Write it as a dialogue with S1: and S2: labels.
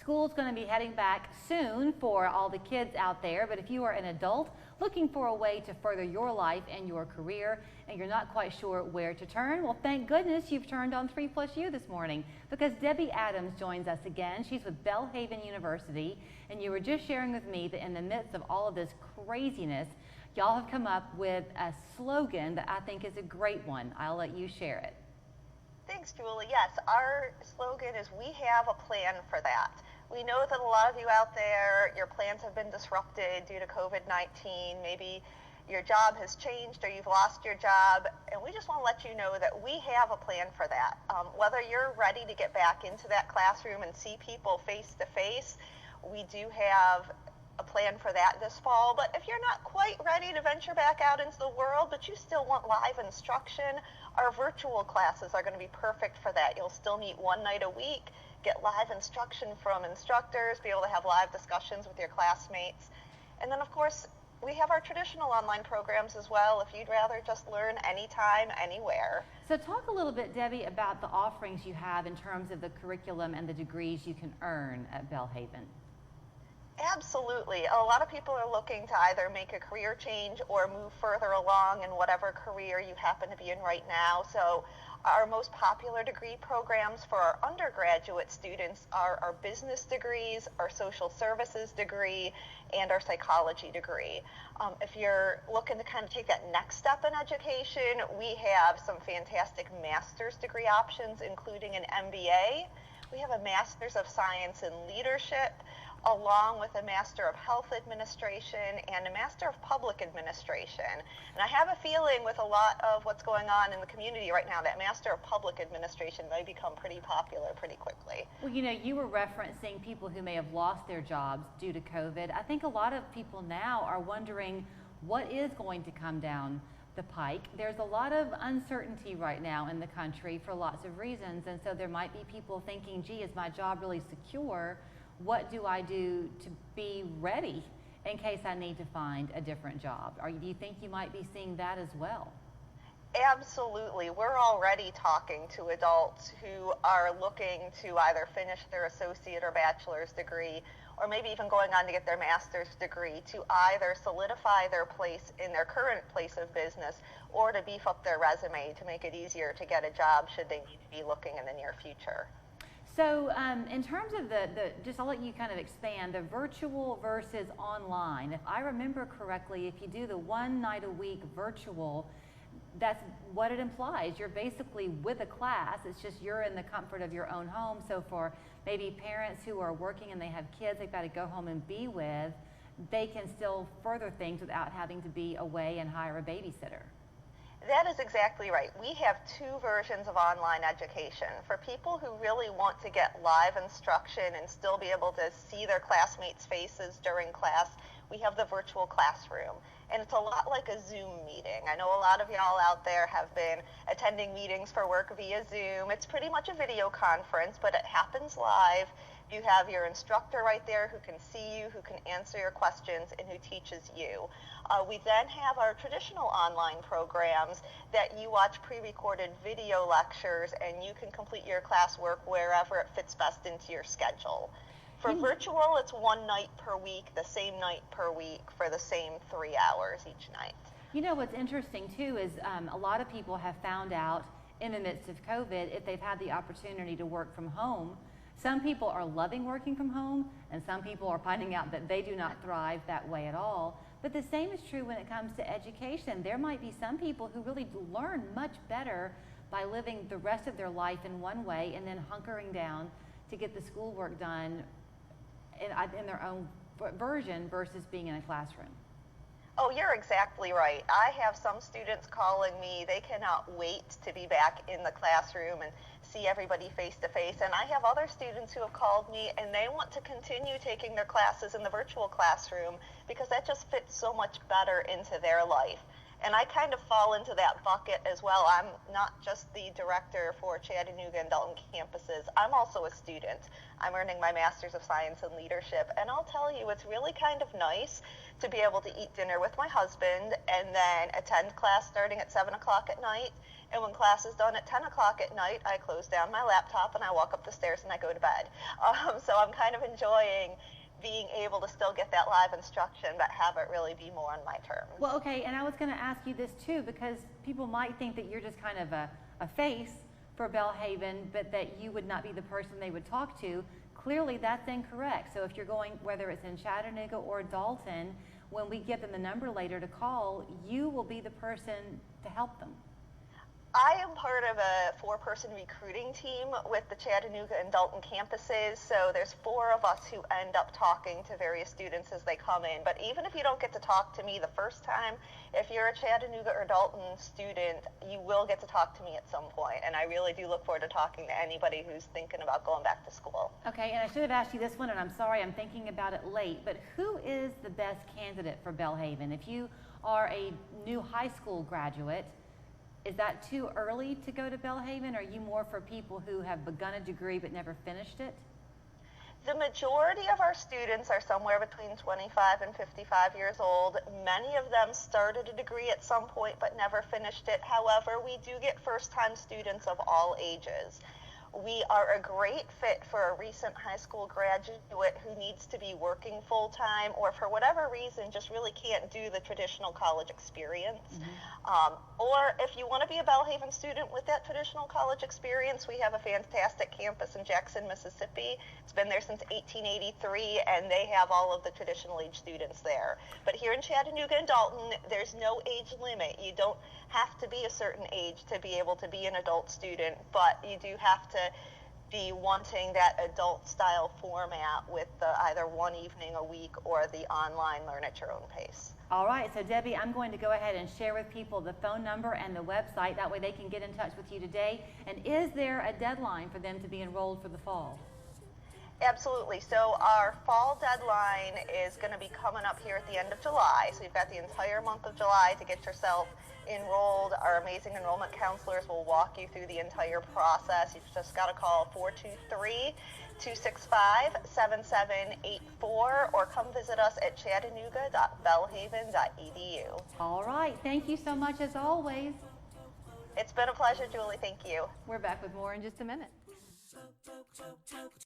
S1: School's going to be heading back soon for all the kids out there, but if you are an adult looking for a way to further your life and your career and you're not quite sure where to turn, well, thank goodness you've turned on 3+U this morning, because Debbie Adams joins us again. She's with Belhaven University, and you were just sharing with me that in the midst of all of this craziness, y'all have come up with a slogan that I think is a great one. I'll let you share it.
S2: Thanks, Julie. Yes, our slogan is "We have a plan for that." We know that a lot of you out there, your plans have been disrupted due to COVID-19. Maybe your job has changed or you've lost your job, and we just want to let you know that we have a plan for that. Whether you're ready to get back into that classroom and see people face to face, we do have a plan for that this fall. But if you're not quite ready to venture back out into the world, but you still want live instruction, our virtual classes are going to be perfect for that. You'll still meet one night a week, get live instruction from instructors, be able to have live discussions with your classmates. And then, of course, we have our traditional online programs as well, if you'd rather just learn anytime, anywhere.
S1: So talk a little bit, Debbie, about the offerings you have in terms of the curriculum and the degrees you can earn at Belhaven.
S2: Absolutely. A lot of people are looking to either make a career change or move further along in whatever career you happen to be in right now. So our most popular degree programs for our undergraduate students are our business degrees, our social services degree, and our psychology degree. If you're looking to kind of take that next step in education, we have some fantastic master's degree options, including an MBA. We have a Master's of Science in Leadership, along with a Master of Health Administration and a Master of Public Administration. And I have a feeling with a lot of what's going on in the community right now, that Master of Public Administration may become pretty popular pretty quickly.
S1: Well, you know, you were referencing people who may have lost their jobs due to COVID. I think a lot of people now are wondering what is going to come down the pike. There's a lot of uncertainty right now in the country for lots of reasons, and so there might be people thinking, gee, is my job really secure? What do I do to be ready in case I need to find a different job? Or do you think you might be seeing that as well?
S2: Absolutely. We're already talking to adults who are looking to either finish their associate or bachelor's degree, or maybe even going on to get their master's degree, to either solidify their place in their current place of business or to beef up their resume to make it easier to get a job should they need to be looking in the near future.
S1: So in terms of just I'll let you kind of expand, the virtual versus online. If I remember correctly, if you do the one night a week virtual, that's what it implies. You're basically with a class. It's just you're in the comfort of your own home. So for maybe parents who are working and they have kids they've got to go home and be with, they can still further things without having to be away and hire a babysitter.
S2: That is exactly right. We have two versions of online education. For people who really want to get live instruction and still be able to see their classmates' faces during class, we have the virtual classroom. And it's a lot like a Zoom meeting. I know a lot of y'all out there have been attending meetings for work via Zoom. It's pretty much a video conference, but it happens live. You have your instructor right there who can see you, who can answer your questions, and who teaches you. We then have our traditional online programs that you watch pre-recorded video lectures, and you can complete your classwork wherever it fits best into your schedule. For virtual, it's one night per week, the same night per week for the same 3 hours each night.
S1: You know what's interesting too is a lot of people have found out in the midst of COVID, if they've had the opportunity to work from home, some people are loving working from home, and some people are finding out that they do not thrive that way at all. But the same is true when it comes to education. There might be some people who really learn much better by living the rest of their life in one way and then hunkering down to get the schoolwork done in their own version versus being in a classroom.
S2: Oh, you're exactly right. I have some students calling me. They cannot wait to be back in the classroom and see everybody face to face. And I have other students who have called me and they want to continue taking their classes in the virtual classroom because that just fits so much better into their life. And I kind of fall into that bucket as well. I'm not just the director for Chattanooga and Dalton campuses. I'm also a student. I'm earning my Master's of Science in Leadership. And I'll tell you, it's really kind of nice to be able to eat dinner with my husband and then attend class starting at 7 o'clock at night And when class is done at 10 o'clock at night, I close down my laptop and I walk up the stairs and I go to bed. So I'm kind of enjoying being able to still get that live instruction, but have it really be more on my terms.
S1: Well, okay, and I was going to ask you this too, because people might think that you're just kind of a face for Belhaven, but that you would not be the person they would talk to. Clearly, that's incorrect. So if you're going, whether it's in Chattanooga or Dalton, when we give them the number later to call, you will be the person to help them.
S2: I am part of a 4-person recruiting team with the Chattanooga and Dalton campuses, so there's 4 of us who end up talking to various students as they come in. But even if you don't get to talk to me the first time, if you're a Chattanooga or Dalton student, you will get to talk to me at some point, and I really do look forward to talking to anybody who's thinking about going back to school.
S1: Okay, and I should have asked you this one, and I'm sorry, I'm thinking about it late, but who is the best candidate for Belhaven? If you are a new high school graduate, is that too early to go to Belhaven? Or are you more for people who have begun a degree but never finished it?
S2: The majority of our students are somewhere between 25 and 55 years old. Many of them started a degree at some point but never finished it. However, we do get first-time students of all ages. We are a great fit for a recent high school graduate who needs to be working full-time or for whatever reason just really can't do the traditional college experience. Or if you want to be a Belhaven student with that traditional college experience, we have a fantastic campus in Jackson, Mississippi. It's been there since 1883, and they have all of the traditional age students there. But here in Chattanooga and Dalton, there's no age limit. You don't have to be a certain age to be able to be an adult student, but you do have to be wanting that adult style format with the either one evening a week or the online learn at your own pace.
S1: All right, so Debbie, I'm going to go ahead and share with people the phone number and the website. That way they can get in touch with you today. And is there a deadline for them to be enrolled for the fall?
S2: Absolutely. So our fall deadline is going to be coming up here at the end of July. So you've got the entire month of July to get yourself enrolled. Our amazing enrollment counselors will walk you through the entire process. You've just got to call 423-265-7784 or come visit us at chattanooga.belhaven.edu.
S1: All right. Thank you so much as always.
S2: It's been a pleasure, Julie. Thank you.
S1: We're back with more in just a minute.